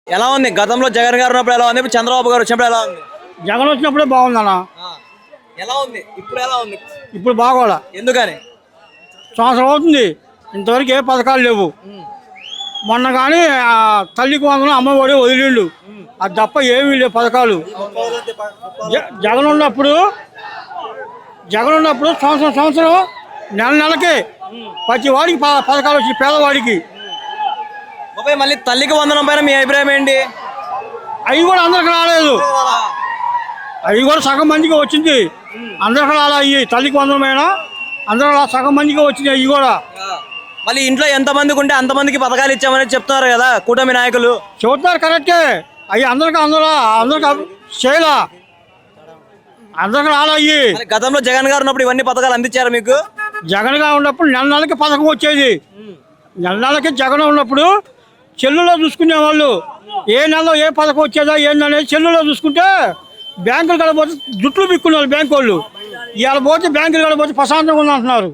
ఎలా ఉంది గతంలో జగన్ గారు ఉన్నప్పుడు ఎలా ఉంది ఇప్పుడు చంద్రబాబు గారు వచ్చినప్పుడు ఎలా ఉంది? జగన్ వచ్చినప్పుడే బాగుందన్న. ఆ, ఎలా ఉంది ఇప్పుడు ఎలా ఉంది? ఇప్పుడు బాగోలా. ఎందుకని? సంవత్సరం అవుతుంది, ఇంతవరకు ఏ పథకాలు లేవు. మొన్న కానీ తల్లికి వందనం అమ్మఒడి వదిలిండు, అది తప్ప ఏమీ లేవు పథకాలు. జగన్ ఉన్నప్పుడు సంవత్సరం నెలకి ప్రతి వాడికి పథకాలు వచ్చి పేదవాడికి. బాబాయ్ మళ్ళీ తల్లికి వందనం పైన మీ అభిప్రాయం ఏంటి? అవి కూడా అందరికి రాలేదు, అవి కూడా సగం మందికి వచ్చింది. అందరికి రాలా అయ్యి తల్లికి వందనమైన అందరూ సగం మందికి వచ్చింది అవి కూడా. మళ్ళీ ఇంట్లో ఎంత మందికి ఉంటే అంతమందికి పథకాలు ఇచ్చామని చెప్తున్నారు కదా కూటమి నాయకులు. చెబుతున్నారు కరెక్టే, అవి అందరికి చేయలా, అందరికి రాలా అయ్యి. గతంలో జగన్ గారు ఉన్నప్పుడు ఇవన్నీ పథకాలు అందించారు మీకు? జగన్ గా ఉన్నప్పుడు నెలకి పథకం వచ్చేది. నెలకి జగన్ ఉన్నప్పుడు చెల్లులో చూసుకునే వాళ్ళు, ఏ నెలలో ఏ పథకం వచ్చేదా ఏందనేది చెల్లులో చూసుకుంటే బ్యాంకులు కడపోతే జుట్లు బిక్కున్నారు బ్యాంకు వాళ్ళు. ఇవాళ పోతే బ్యాంకులు కడపోతే ప్రశాంతంగా ఉందంటున్నారు.